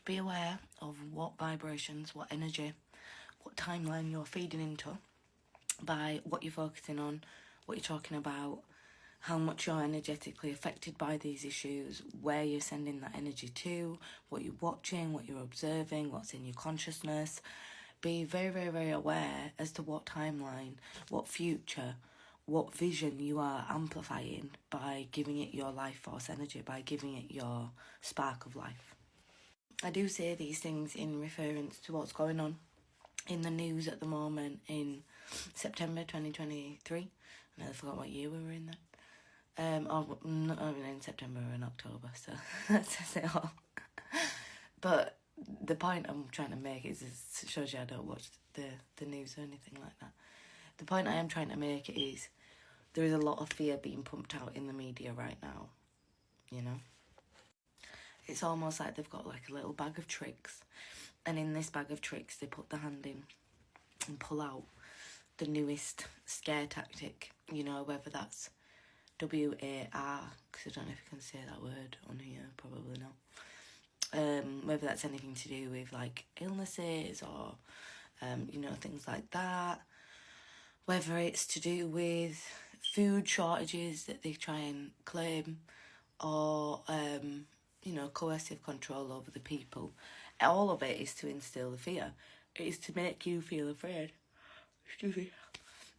be aware of what vibrations, what energy, what timeline you're feeding into by what you're focusing on, what you're talking about, how much you're energetically affected by these issues, where you're sending that energy to, what you're watching, what you're observing, what's in your consciousness. Be very, very, very aware as to what timeline, what future, what vision you are amplifying by giving it your life force energy, by giving it your spark of life. I do say these things in reference to what's going on in the news at the moment in September 2023. I never forgot what year we were in then. Not even in September or in October, so that says it all. But the point I'm trying to make is it shows you I don't watch the news or anything like that. The point I am trying to make is there is a lot of fear being pumped out in the media right now, you know. It's almost like they've got like a little bag of tricks, and in this bag of tricks they put the hand in and pull out the newest scare tactic, you know, whether that's WAR, because I don't know if you can say that word on here, probably not. Whether that's anything to do with like illnesses or, you know, things like that. Whether it's to do with food shortages that they try and claim, or, you know, coercive control over the people. All of it is to instill the fear. It is to make you feel afraid. Excuse me.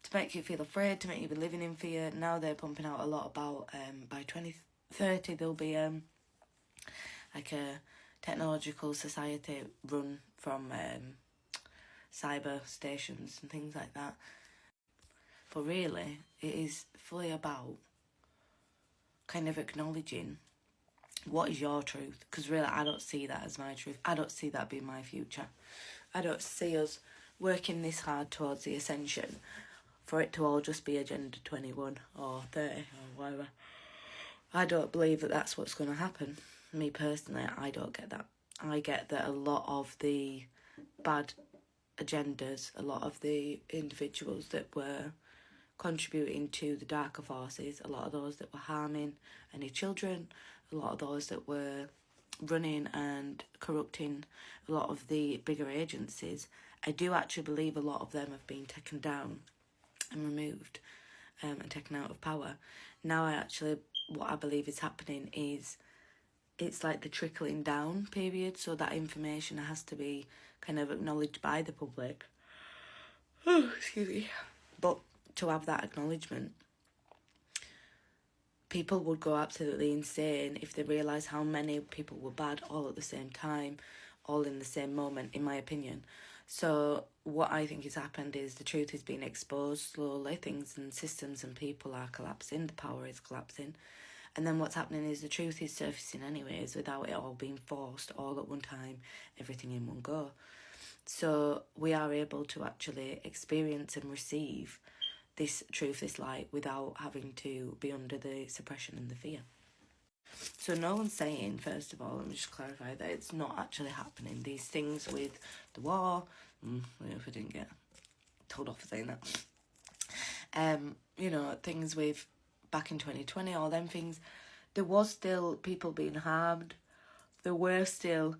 To make you feel afraid, to make you be living in fear. Now they're pumping out a lot about, by 2030 there'll be like a technological society run from cyber stations and things like that. But really, it is fully about kind of acknowledging what is your truth. Because really, I don't see that as my truth. I don't see that being my future. I don't see us working this hard towards the ascension for it to all just be Agenda 21 or 30 or whatever. I don't believe that that's what's going to happen. Me personally, I don't get that. I get that a lot of the bad agendas, a lot of the individuals that were contributing to the darker forces, a lot of those that were harming any children, a lot of those that were running and corrupting a lot of the bigger agencies, I do actually believe a lot of them have been taken down and removed and taken out of power. Now what I believe is happening is it's like the trickling down period, so that information has to be kind of acknowledged by the public. Oh, excuse me. But to have that acknowledgement, people would go absolutely insane if they realise how many people were bad all at the same time, all in the same moment, in my opinion. So what I think has happened is the truth is being exposed slowly. Things and systems and people are collapsing. The power is collapsing. And then what's happening is the truth is surfacing anyways without it all being forced all at one time, everything in one go. So we are able to actually experience and receive this truth, this light, without having to be under the suppression and the fear. So no one's saying, first of all, let me just clarify that it's not actually happening. These things with the war, if I didn't get told off for saying that, you know, things with back in 2020, all them things, there was still people being harmed. There were still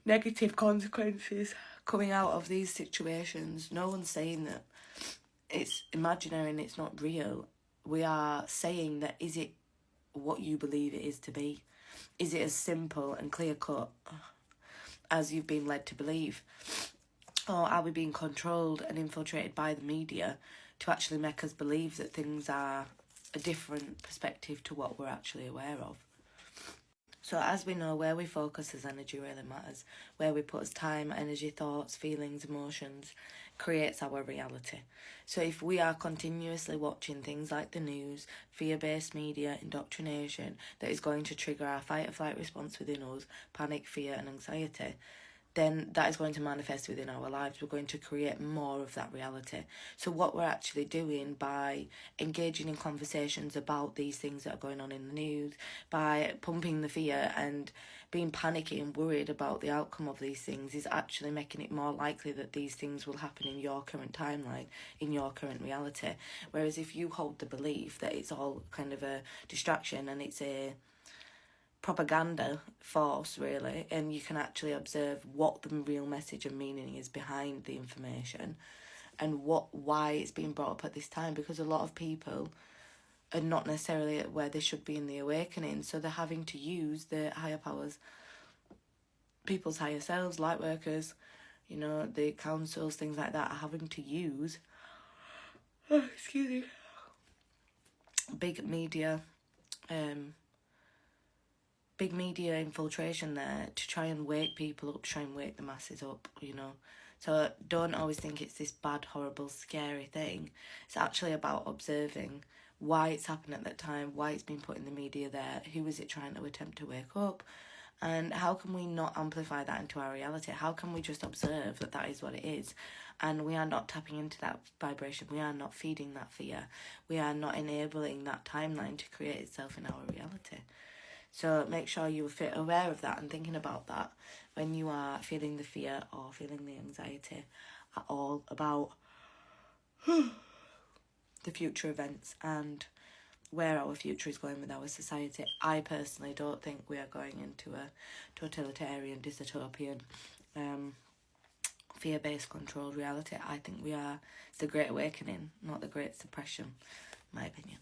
negative consequences coming out of these situations. No one's saying that it's imaginary and it's not real. We are saying that, is it what you believe it is to be? Is it as simple and clear-cut as you've been led to believe? Or are we being controlled and infiltrated by the media to actually make us believe that things are a different perspective to what we're actually aware of? So as we know, where we focus as energy really matters. Where we put as time, energy, thoughts, feelings, emotions creates our reality. So if we are continuously watching things like the news, fear-based media, indoctrination, that is going to trigger our fight or flight response within us, panic, fear and anxiety, then that is going to manifest within our lives. We're going to create more of that reality. So what we're actually doing by engaging in conversations about these things that are going on in the news, by pumping the fear and being panicky and worried about the outcome of these things, is actually making it more likely that these things will happen in your current timeline, in your current reality. Whereas if you hold the belief that it's all kind of a distraction and it's a propaganda force, really, and you can actually observe what the real message and meaning is behind the information, and why it's being brought up at this time, because a lot of people are not necessarily at where they should be in the awakening, so they're having to use the higher powers, people's higher selves, light workers, you know, the councils, things like that, are having to use big media infiltration there to try and wake people up, try and wake the masses up, you know. So don't always think it's this bad, horrible, scary thing. It's actually about observing why it's happened at that time, why it's been put in the media there, who is it trying to attempt to wake up, and how can we not amplify that into our reality? How can we just observe that that is what it is, and we are not tapping into that vibration, we are not feeding that fear, we are not enabling that timeline to create itself in our reality. So make sure you're aware of that and thinking about that when you are feeling the fear or feeling the anxiety at all about the future events and where our future is going with our society. I personally don't think we are going into a totalitarian, dystopian, fear-based controlled reality. I think we are the Great Awakening, not the Great Suppression, in my opinion.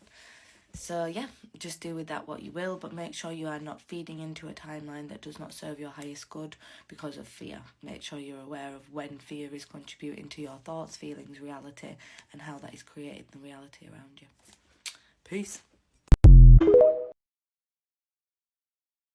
So yeah, just do with that what you will, but make sure you are not feeding into a timeline that does not serve your highest good because of fear. Make sure you're aware of when fear is contributing to your thoughts, feelings, reality, and how that is creating the reality around you. Peace.